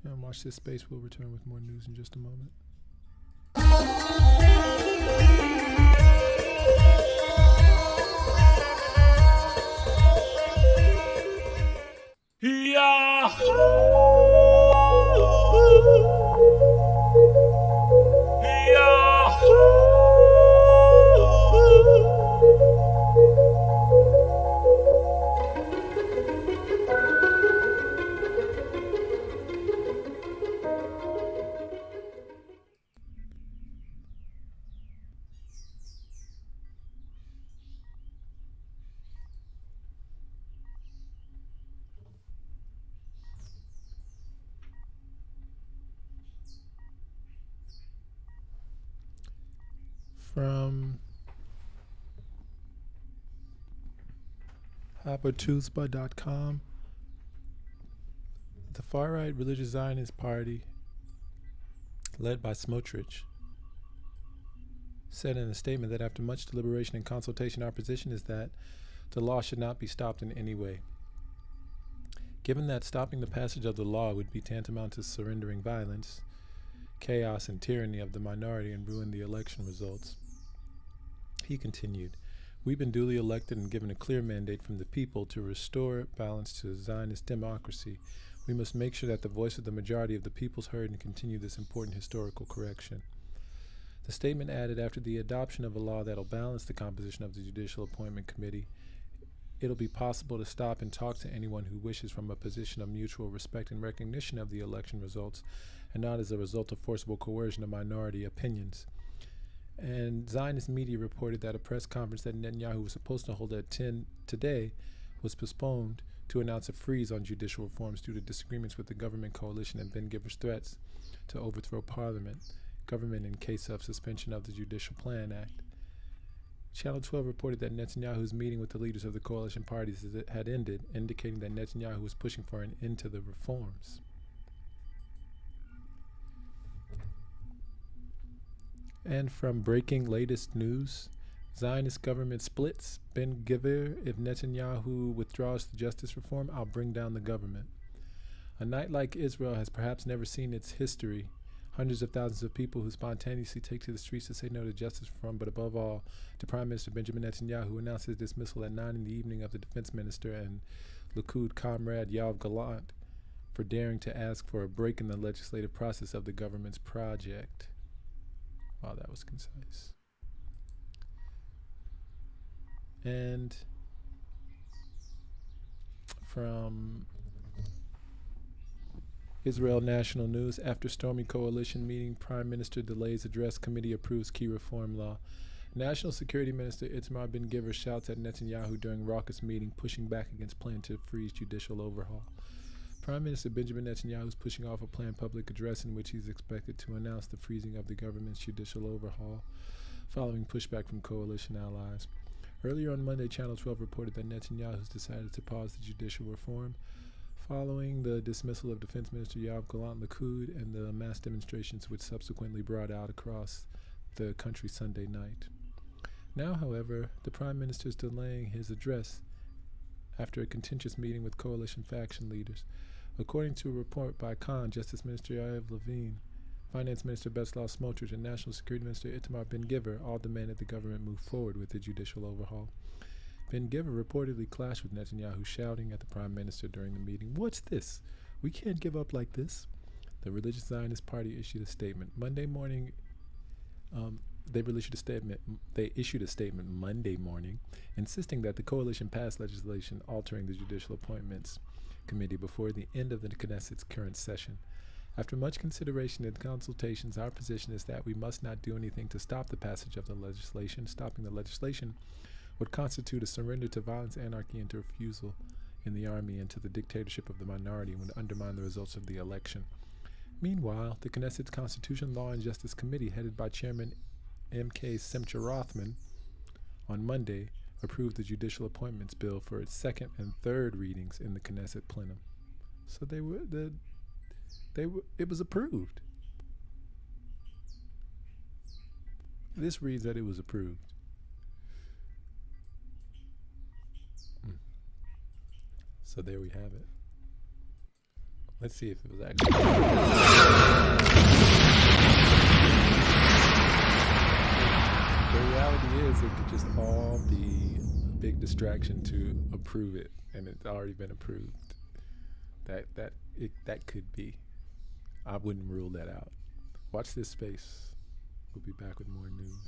And watch this space. We'll return with more news in just a moment. From Habertusba.com, the far-right religious Zionist party, led by Smotrich, said in a statement that after much deliberation and consultation, our position is that the law should not be stopped in any way. Given that stopping the passage of the law would be tantamount to surrendering violence, chaos, and tyranny of the minority and ruin the election results. He continued, "We've been duly elected and given a clear mandate from the people to restore balance to Zionist democracy. We must make sure that the voice of the majority of the people is heard and continue this important historical correction." The statement added, after the adoption of a law that will balance the composition of the Judicial Appointment Committee, it'll be possible to stop and talk to anyone who wishes from a position of mutual respect and recognition of the election results, and not as a result of forcible coercion of minority opinions. And Zionist media reported that a press conference that Netanyahu was supposed to hold at 10 today was postponed to announce a freeze on judicial reforms due to disagreements with the government coalition and Ben-Giver's threats to overthrow government in case of suspension of the Judicial Plan Act. Channel 12 reported that Netanyahu's meeting with the leaders of the coalition parties had ended, indicating that Netanyahu was pushing for an end to the reforms. And from breaking latest news, Zionist government splits. Ben-Gvir, if Netanyahu withdraws the justice reform, I'll bring down the government. A night like Israel has perhaps never seen its history. Hundreds of thousands of people who spontaneously take to the streets to say no to justice reform, but above all, to Prime Minister Benjamin Netanyahu, who announced his dismissal at 9 in the evening of the defense minister and Likud comrade Yoav Gallant for daring to ask for a break in the legislative process of the government's project. Wow, that was concise. And from Israel National News, after stormy coalition meeting, Prime Minister delays address, committee approves key reform law. National Security Minister Itamar Ben-Gvir shouts at Netanyahu during raucous meeting, pushing back against plan to freeze judicial overhaul. Prime Minister Benjamin Netanyahu is pushing off a planned public address in which he is expected to announce the freezing of the government's judicial overhaul, following pushback from coalition allies. Earlier on Monday, Channel 12 reported that Netanyahu has decided to pause the judicial reform following the dismissal of Defense Minister Yoav Gallant Likud and the mass demonstrations which subsequently brought out across the country Sunday night. Now, however, the Prime Minister is delaying his address after a contentious meeting with coalition faction leaders. According to a report by Khan, Justice Minister Yair Levine, Finance Minister Bezalel Smotrich, and National Security Minister Itamar Ben-Gvir all demanded the government move forward with the judicial overhaul. Ben-Gvir reportedly clashed with Netanyahu, shouting at the Prime Minister during the meeting, "What's this? We can't give up like this." The Religious Zionist Party issued a statement Monday morning. They issued a statement Monday morning, insisting that the coalition pass legislation altering the Judicial Appointments Committee before the end of the Knesset's current session. After much consideration and consultations, our position is that we must not do anything to stop the passage of the legislation. Stopping the legislation would constitute a surrender to violence, anarchy, and to refusal in the army and to the dictatorship of the minority, and would undermine the results of the election. Meanwhile, the Knesset's Constitution, Law, and Justice Committee, headed by Chairman M.K. Simcha Rothman, on Monday approved the Judicial Appointments Bill for its second and third readings in the Knesset plenum. So it was approved. This reads that it was approved. So there we have it. Let's see if it was actually. The reality is, it could just all be a big distraction to approve it, and it's already been approved. That could be. I wouldn't rule that out. Watch this space. We'll be back with more news.